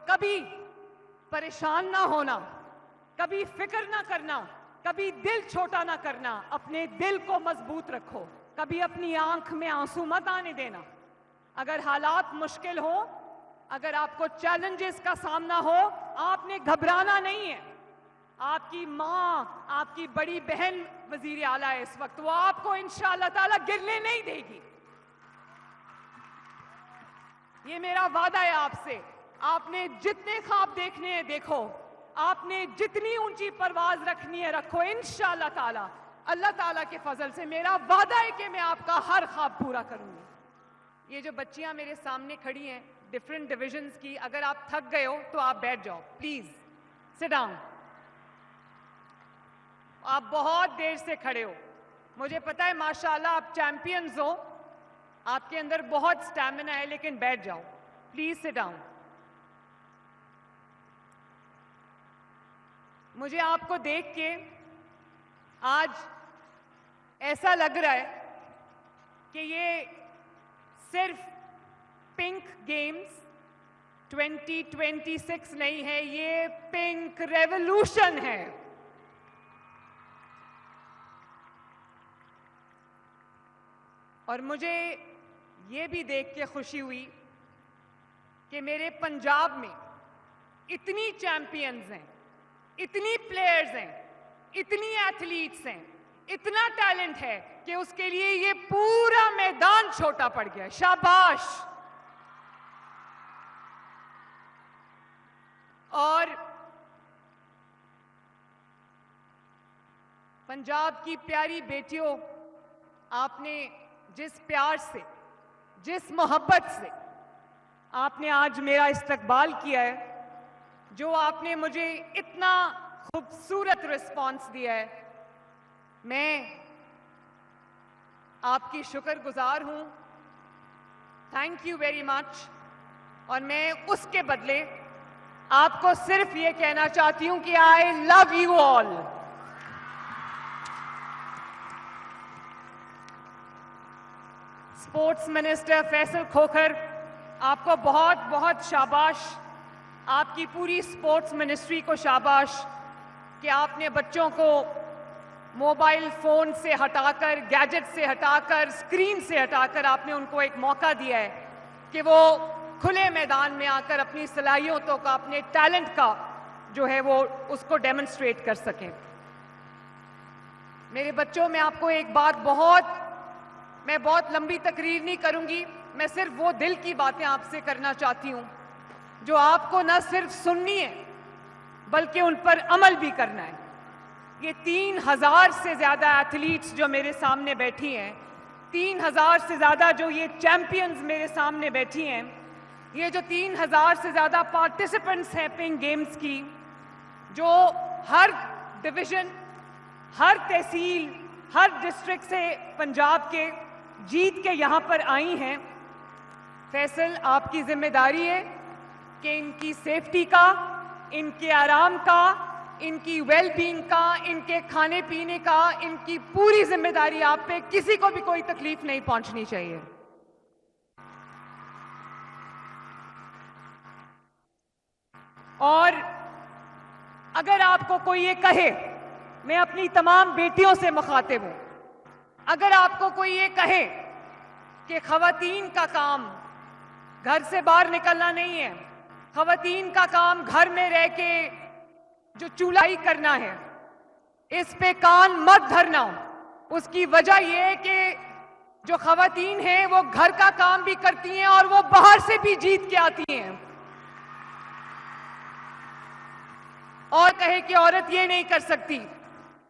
کبھی پریشان نہ ہونا، کبھی فکر نہ کرنا، کبھی دل چھوٹا نہ کرنا، اپنے دل کو مضبوط رکھو، کبھی اپنی آنکھ میں آنسو مت آنے دینا۔ اگر حالات مشکل ہو، اگر آپ کو چیلنجز کا سامنا ہو، آپ نے گھبرانا نہیں ہے۔ آپ کی ماں، آپ کی بڑی بہن وزیر اعلیٰ ہے اس وقت، وہ آپ کو انشاءاللہ تعالیٰ گرنے نہیں دے گی۔ یہ میرا وعدہ ہے آپ سے۔ آپ نے جتنے خواب دیکھنے ہیں دیکھو، آپ نے جتنی اونچی پرواز رکھنی ہے رکھو، انشاءاللہ تعالیٰ اللہ تعالیٰ کے فضل سے میرا وعدہ ہے کہ میں آپ کا ہر خواب پورا کروں گی۔ یہ جو بچیاں میرے سامنے کھڑی ہیں ڈفرینٹ ڈویژنز کی، اگر آپ تھک گئے ہو تو آپ بیٹھ جاؤ، پلیز سٹ ڈاؤن۔ آپ بہت دیر سے کھڑے ہو، مجھے پتا ہے ماشاءاللہ آپ چیمپئنز ہو، آپ کے اندر بہت سٹیمنا ہے، لیکن بیٹھ جاؤ پلیز، سٹ ڈاؤن۔ مجھے آپ کو دیکھ کے آج ایسا لگ رہا ہے کہ یہ صرف پنک گیمز 2026 نہیں ہے، یہ پنک ریولوشن ہے۔ اور مجھے یہ بھی دیکھ کے خوشی ہوئی کہ میرے پنجاب میں اتنی چیمپئنز ہیں، اتنی پلیئرز ہیں، اتنی ایتھلیٹس ہیں، اتنا ٹیلنٹ ہے کہ اس کے لیے یہ پورا میدان چھوٹا پڑ گیا۔ شاباش۔ اور پنجاب کی پیاری بیٹیوں، آپ نے جس پیار سے، جس محبت سے آپ نے آج میرا استقبال کیا ہے، جو آپ نے مجھے اتنا خوبصورت رسپانس دیا ہے، میں آپ کی شکر گزار ہوں۔ Thank you very much. اور میں اس کے بدلے آپ کو صرف یہ کہنا چاہتی ہوں کہ I love you all. Sports minister Faisal Khokhar, آپ کو بہت بہت شاباش، آپ کی پوری اسپورٹس منسٹری کو شاباش کہ آپ نے بچوں کو موبائل فون سے ہٹا کر، گیجٹ سے ہٹا کر، اسکرین سے ہٹا کر آپ نے ان کو ایک موقع دیا ہے کہ وہ کھلے میدان میں آ کر اپنی صلاحیتوں کا، اپنے ٹیلنٹ کا جو ہے وہ اس کو ڈیمونسٹریٹ کر سکیں۔ میرے بچوں، میں آپ کو ایک بات میں بہت لمبی تقریر نہیں کروں گی، میں صرف وہ دل کی باتیں آپ سے کرنا چاہتی ہوں جو آپ کو نہ صرف سننی ہے بلکہ ان پر عمل بھی کرنا ہے۔ یہ 3000 سے زیادہ ایتھلیٹس جو میرے سامنے بیٹھی ہیں، 3000 سے زیادہ جو یہ چیمپئنز میرے سامنے بیٹھی ہیں، یہ جو 3000 سے زیادہ پارٹیسپنٹس ہیں پنک گیمز کی، جو ہر ڈویژن، ہر تحصیل، ہر ڈسٹرکٹ سے پنجاب کے جیت کے یہاں پر آئی ہیں، فیصل آپ کی ذمہ داری ہے کہ ان کی سیفٹی کا، ان کے آرام کا، ان کی ویل بینگ کا، ان کے کھانے پینے کا، ان کی پوری ذمہ داری آپ پہ، کسی کو بھی کوئی تکلیف نہیں پہنچنی چاہیے۔ اور اگر آپ کو کوئی یہ کہے، میں اپنی تمام بیٹیوں سے مخاطب ہوں، اگر آپ کو کوئی یہ کہے کہ خواتین کا کام گھر سے باہر نکلنا نہیں ہے، خواتین کا کام گھر میں رہ کے جو چولائی کرنا ہے، اس پہ کان مت دھرنا۔ اس کی وجہ یہ ہے کہ جو خواتین ہیں وہ گھر کا کام بھی کرتی ہیں اور وہ باہر سے بھی جیت کے آتی ہیں۔ اور کہے کہ عورت یہ نہیں کر سکتی،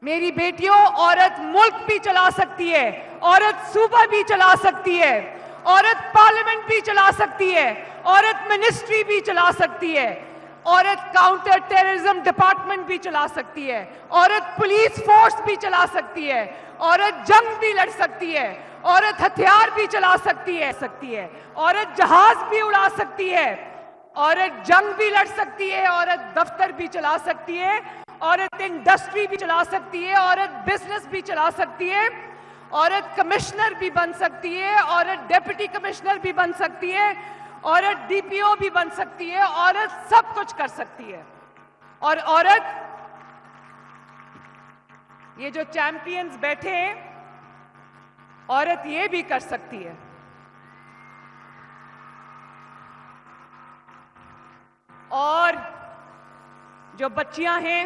میری بیٹیوں، عورت ملک بھی چلا سکتی ہے، عورت صوبہ بھی چلا سکتی ہے، عورت پارلیمنٹ بھی چلا سکتی ہے، عورت منسٹری بھی چلا سکتی ہے، عورت کاؤنٹر ٹیررزم ڈپارٹمنٹ بھی چلا سکتی ہے، عورت پولیس فورس بھی چلا سکتی ہے، عورت جنگ بھی لڑ سکتی ہے، عورت ہتھیار بھی چلا سکتی ہے، عورت جہاز بھی اڑا سکتی ہے، عورت جنگ بھی لڑ سکتی ہے، عورت دفتر بھی چلا سکتی ہے، عورت انڈسٹری بھی چلا سکتی ہے، عورت بزنس بھی چلا سکتی ہے، عورت کمشنر بھی بن سکتی ہے، عورت ڈیپٹی کمشنر بھی بن سکتی ہے، عورت ڈی پی او بھی بن سکتی ہے, عورت سب کچھ کر سکتی ہے. اور عورت, یہ جو چیمپئنز بیٹھے ہیں, عورت یہ بھی کر سکتی ہے. اور جو بچیاں ہیں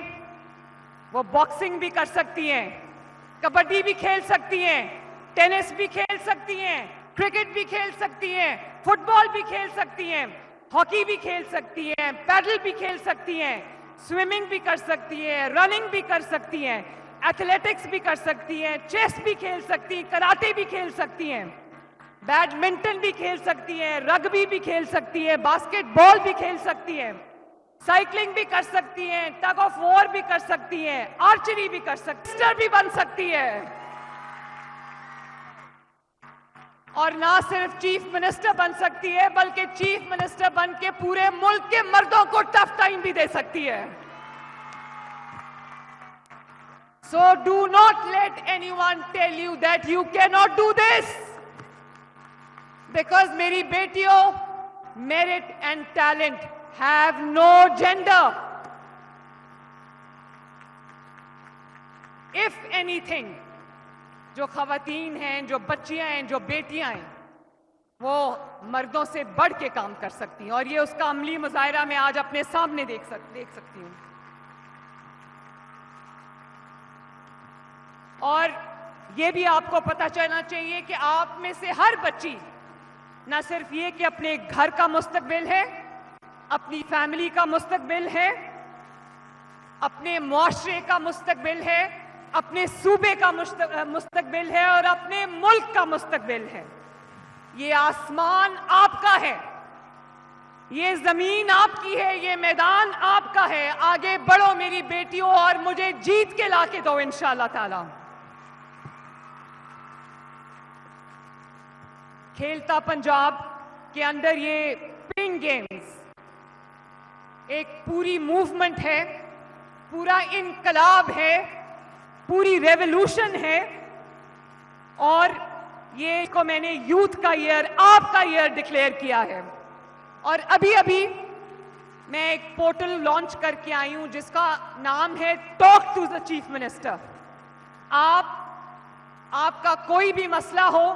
وہ باکسنگ بھی کر سکتی ہیں, کبڈی بھی کھیل سکتی ہیں, ٹینس بھی کھیل سکتی ہیں, کرکٹ بھی کھیل سکتی ہیں, فٹ بال بھی کھیل سکتی ہیں, ہاکی بھی کھیل سکتی ہیں, پیڈل بھی کھیل سکتی ہیں, سوئمنگ بھی کر سکتی ہیں, رننگ بھی کر سکتی ہیں, ایتھلیٹکس بھی کر سکتی ہیں, چیس بھی کھیل سکتی ہیں, کراٹے بھی کھیل سکتی ہیں, بیڈمنٹن بھی کھیل سکتی ہیں, رگبی بھی کھیل سکتی ہے, باسکٹ بال بھی کھیل سکتی ہے, سائیکلنگ بھی کر سکتی ہیں, ٹگ آف وار بھی کر سکتی ہیں, آرچری بھی کر سکتی ہیں, بھی بن سکتی ہے. اور نہ صرف چیف منسٹر بن سکتی ہے بلکہ چیف منسٹر بن کے پورے ملک کے مردوں کو ٹف ٹائم بھی دے سکتی ہے. So do not let anyone tell you that you cannot do this. Because میری بیٹیوں, merit and talent have no gender. If anything, جو خواتین ہیں, جو بچیاں ہیں, جو بیٹیاں ہیں, وہ مردوں سے بڑھ کے کام کر سکتی ہیں, اور یہ اس کا عملی مظاہرہ میں آج اپنے سامنے دیکھ سکتی ہوں. اور یہ بھی آپ کو پتہ چلنا چاہیے کہ آپ میں سے ہر بچی نہ صرف یہ کہ اپنے گھر کا مستقبل ہے, اپنی فیملی کا مستقبل ہے, اپنے معاشرے کا مستقبل ہے, اپنے صوبے کا مستقبل ہے, اور اپنے ملک کا مستقبل ہے. یہ آسمان آپ کا ہے, یہ زمین آپ کی ہے, یہ میدان آپ کا ہے. آگے بڑھو میری بیٹیوں اور مجھے جیت کے لا کے دو انشاءاللہ تعالی. کھیلتا پنجاب کے اندر یہ پنگ گیمز ایک پوری موومنٹ ہے, پورا انقلاب ہے, پوری ریولوشن ہے. اور یہ کو میں نے یوتھ کا ایئر, آپ کا ایئر ڈکلیئر کیا ہے. اور ابھی میں ایک پورٹل لانچ کر کے آئی ہوں جس کا نام ہے talk to the chief minister. آپ کا کوئی بھی مسئلہ ہو,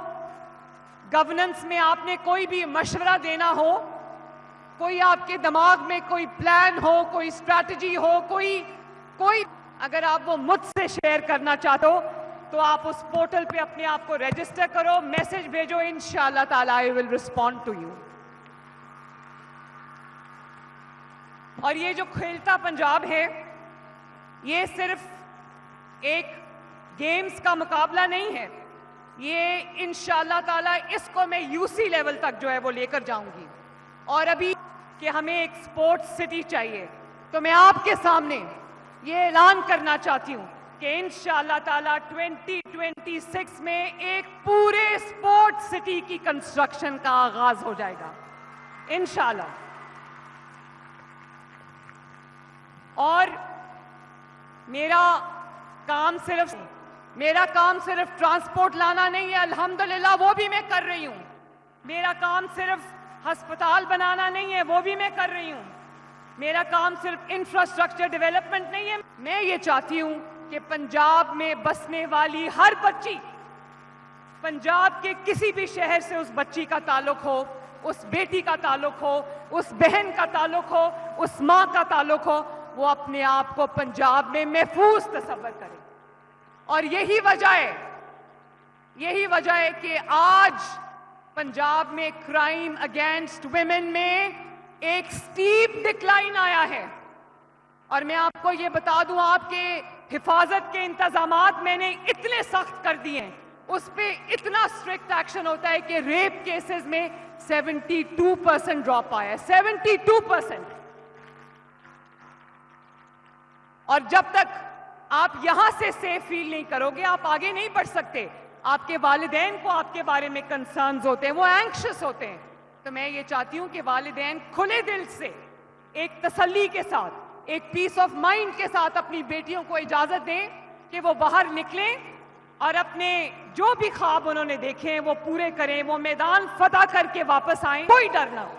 گورننس میں آپ نے کوئی بھی مشورہ دینا ہو, کوئی آپ کے دماغ میں کوئی پلان ہو, کوئی اسٹریٹجی ہو, کوئی اگر آپ وہ مجھ سے شیئر کرنا چاہتے ہو تو آپ اس پورٹل پہ اپنے آپ کو رجسٹر کرو, میسج بھیجو, انشاءاللہ تعالی I will respond to you. اور یہ جو کھیلتا پنجاب ہے, یہ صرف ایک گیمز کا مقابلہ نہیں ہے, یہ انشاءاللہ تعالی اس کو میں UC لیول تک جو ہے وہ لے کر جاؤں گی. اور ابھی کہ ہمیں ایک سپورٹس سٹی چاہیے, تو میں آپ کے سامنے یہ اعلان کرنا چاہتی ہوں کہ انشاءاللہ تعالی 2026 میں ایک پورے سپورٹس سٹی کی کنسٹرکشن کا آغاز ہو جائے گا انشاءاللہ. اور میرا کام صرف ٹرانسپورٹ لانا نہیں ہے, الحمدللہ وہ بھی میں کر رہی ہوں. میرا کام صرف ہسپتال بنانا نہیں ہے, وہ بھی میں کر رہی ہوں. میرا کام صرف انفراسٹرکچر ڈیولپمنٹ نہیں ہے. میں یہ چاہتی ہوں کہ پنجاب میں بسنے والی ہر بچی, پنجاب کے کسی بھی شہر سے اس بچی کا تعلق ہو, اس بیٹی کا تعلق ہو, اس بہن کا تعلق ہو, اس ماں کا تعلق ہو, وہ اپنے آپ کو پنجاب میں محفوظ تصور کرے. اور یہی وجہ ہے کہ آج پنجاب میں کرائم اگینسٹ ویمن میں ایک سٹیپ ڈکلائن آیا ہے. اور میں آپ کو یہ بتا دوں, آپ کے حفاظت کے انتظامات میں نے اتنے سخت کر دیے ہیں, اس پہ اتنا سٹرکٹ ایکشن ہوتا ہے کہ ریپ کیسز میں 72% ڈراپ آیا ہے, 72%. اور جب تک آپ یہاں سے سیف فیل نہیں کرو گے, آپ آگے نہیں بڑھ سکتے. آپ کے والدین کو آپ کے بارے میں کنسرنز ہوتے ہیں, وہ اینکشس ہوتے ہیں. تو میں یہ چاہتی ہوں کہ والدین کھلے دل سے, ایک تسلی کے ساتھ, ایک پیس آف مائنڈ کے ساتھ اپنی بیٹیوں کو اجازت دیں کہ وہ باہر نکلیں اور اپنے جو بھی خواب انہوں نے دیکھے ہیں وہ پورے کریں, وہ میدان فتح کر کے واپس آئیں, کوئی ڈر نہ ہو.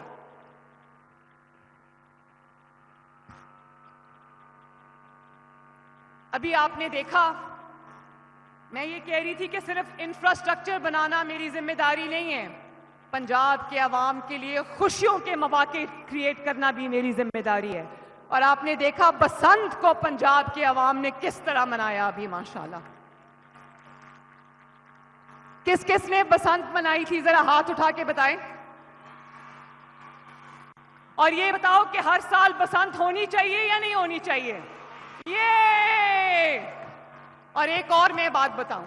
ابھی آپ نے دیکھا، میں یہ کہہ رہی تھی کہ صرف انفراسٹرکچر بنانا میری ذمہ داری نہیں ہے، پنجاب کے عوام کے لیے خوشیوں کے مواقع کریٹ کرنا بھی میری ذمہ داری ہے۔ اور آپ نے دیکھا بسنت کو پنجاب کے عوام نے کس طرح منایا ابھی ماشاءاللہ۔ کس کس نے بسنت منائی تھی ذرا ہاتھ اٹھا کے بتائیں۔ اور یہ بتاؤ کہ ہر سال بسنت ہونی چاہیے یا نہیں ہونی چاہیے؟ یہ اور ایک اور میں بات بتاؤں،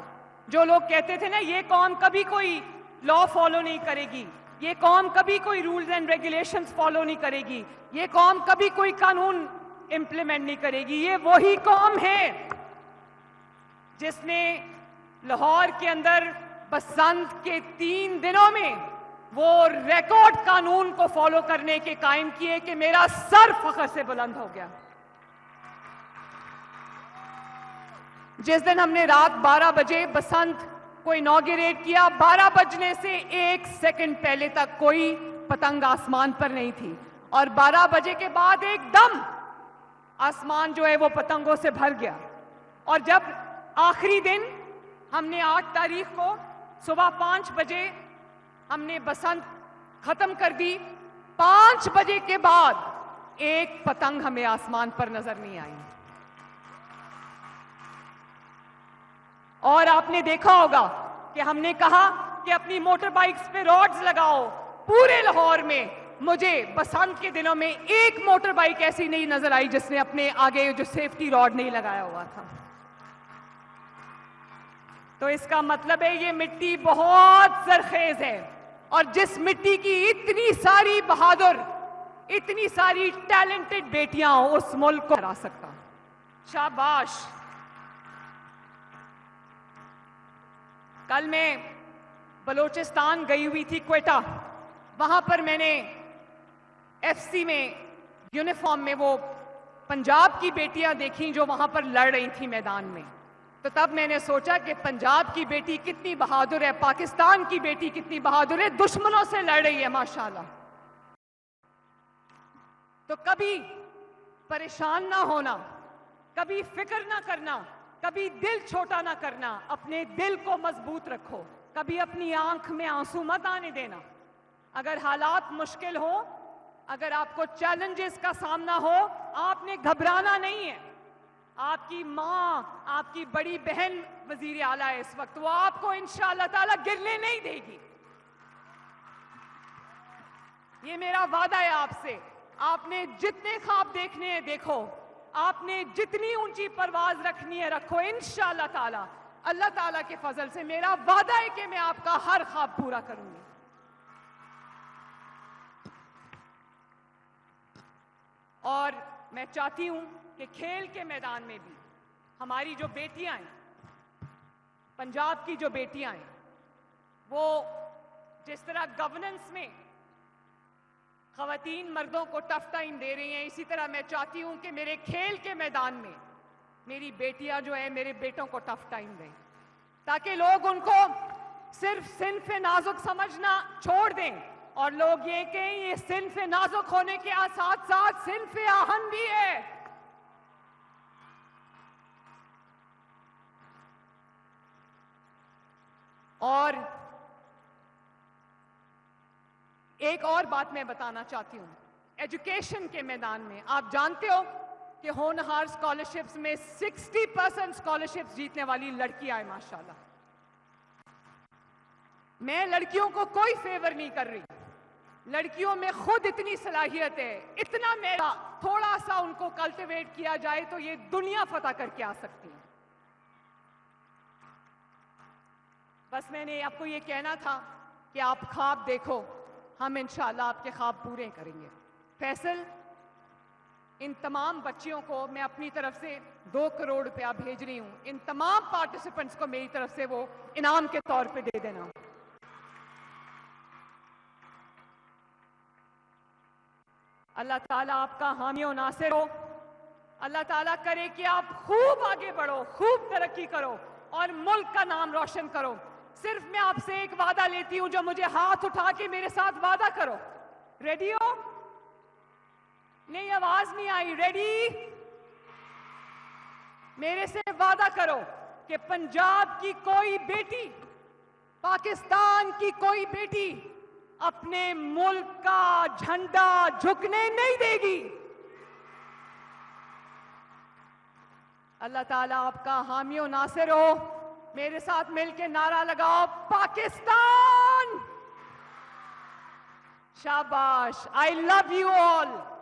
جو لوگ کہتے تھے نا یہ قوم کبھی کوئی لا فالو نہیں کرے گی، یہ قوم کبھی کوئی رولز اینڈ ریگولیشنز فالو نہیں کرے گی، یہ قوم کبھی کوئی قانون امپلیمنٹ نہیں کرے گی، یہ وہی قوم ہے جس نے لاہور کے اندر بسنت کے 3 دنوں میں وہ ریکارڈ قانون کو فالو کرنے کے قائم کیے کہ میرا سر فخر سے بلند ہو گیا۔ جس دن ہم نے رات 12 بجے بسنت کو انوگریٹ کیا، 12 بجنے سے 1 سیکنڈ پہلے تک کوئی پتنگ آسمان پر نہیں تھی، اور 12 بجے کے بعد ایک دم آسمان جو ہے وہ پتنگوں سے بھر گیا۔ اور جب آخری دن ہم نے 8 تاریخ کو صبح 5 بجے ہم نے بسنت ختم کر دی، 5 بجے کے بعد ایک پتنگ ہمیں آسمان پر نظر نہیں آئی۔ اور آپ نے دیکھا ہوگا کہ ہم نے کہا کہ اپنی موٹر بائکس پہ راڈز لگاؤ، پورے لاہور میں مجھے بسنت کے دنوں میں ایک موٹر بائک ایسی نہیں نظر آئی جس نے اپنے آگے جو سیفٹی راڈ نہیں لگایا ہوا تھا۔ تو اس کا مطلب ہے یہ مٹی بہت زرخیز ہے، اور جس مٹی کی اتنی ساری بہادر، اتنی ساری ٹیلنٹڈ بیٹیاں اس ملک کو ہرا سکتا۔ شاباش۔ کل میں بلوچستان گئی ہوئی تھی، کوئٹہ، وہاں پر میں نے ایف سی میں یونیفارم میں وہ پنجاب کی بیٹیاں دیکھیں جو وہاں پر لڑ رہی تھیں میدان میں، تو تب میں نے سوچا کہ پنجاب کی بیٹی کتنی بہادر ہے، پاکستان کی بیٹی کتنی بہادر ہے، دشمنوں سے لڑ رہی ہے ماشاءاللہ۔ تو کبھی پریشان نہ ہونا، کبھی فکر نہ کرنا، کبھی دل چھوٹا نہ کرنا، اپنے دل کو مضبوط رکھو، کبھی اپنی آنکھ میں آنسو مت آنے دینا۔ اگر حالات مشکل ہو، اگر آپ کو چیلنجز کا سامنا ہو، آپ نے گھبرانا نہیں ہے۔ آپ کی ماں، آپ کی بڑی بہن وزیر اعلیٰ ہے اس وقت، وہ آپ کو انشاءاللہ تعالیٰ گرنے نہیں دے گی۔ یہ میرا وعدہ ہے آپ سے۔ آپ نے جتنے خواب دیکھنے ہیں دیکھو، آپ نے جتنی اونچی پرواز رکھنی ہے رکھو، انشاءاللہ تعالیٰ اللہ تعالیٰ کے فضل سے میرا وعدہ ہے کہ میں آپ کا ہر خواب پورا کروں گی۔ اور میں چاہتی ہوں کہ کھیل کے میدان میں بھی ہماری جو بیٹیاں ہیں، پنجاب کی جو بیٹیاں ہیں، وہ جس طرح گورننس میں خواتین مردوں کو ٹف ٹائم دے رہی ہیں، اسی طرح میں چاہتی ہوں کہ میرے کھیل کے میدان میں میری بیٹیاں جو ہیں میرے بیٹوں کو ٹف ٹائم دیں، تاکہ لوگ ان کو صرف صنف نازک سمجھنا چھوڑ دیں اور لوگ یہ کہیں یہ صنف نازک ہونے کے ساتھ ساتھ صنف آہن بھی ہے۔ اور ایک اور بات میں بتانا چاہتی ہوں، ایجوکیشن کے میدان میں آپ جانتے ہو کہ ہونہار اسکالرشپس میں 60% اسکالرشپس جیتنے والی لڑکیاں ہیں ماشاءاللہ۔ میں لڑکیوں کو کوئی فیور نہیں کر رہی، لڑکیوں میں خود اتنی صلاحیت ہے، اتنا میرا تھوڑا سا ان کو کلٹیویٹ کیا جائے تو یہ دنیا فتح کر کے آ سکتی ہیں۔ بس میں نے آپ کو یہ کہنا تھا کہ آپ خواب دیکھو، ہم انشاءاللہ آپ کے خواب پورے کریں گے۔ فیصل، ان تمام بچیوں کو میں اپنی طرف سے 2 کروڑ روپیہ بھیج رہی ہوں، ان تمام پارٹیسپنٹس کو میری طرف سے وہ انعام کے طور پہ دے دینا۔ اللہ تعالیٰ آپ کا حامی و ناصر ہو، اللہ تعالیٰ کرے کہ آپ خوب آگے بڑھو، خوب ترقی کرو اور ملک کا نام روشن کرو۔ صرف میں آپ سے ایک وعدہ لیتی ہوں، جو مجھے ہاتھ اٹھا کے میرے ساتھ وعدہ کرو۔ ریڈی ہو؟ نہیں، آواز نہیں آئی۔ ریڈی؟ میرے سے وعدہ کرو کہ پنجاب کی کوئی بیٹی، پاکستان کی کوئی بیٹی اپنے ملک کا جھنڈا جھکنے نہیں دے گی۔ اللہ تعالیٰ آپ کا حامی و ناصر ہو۔ میرے ساتھ مل کے نعرہ لگاؤ، پاکستان! شاباش! I love you all.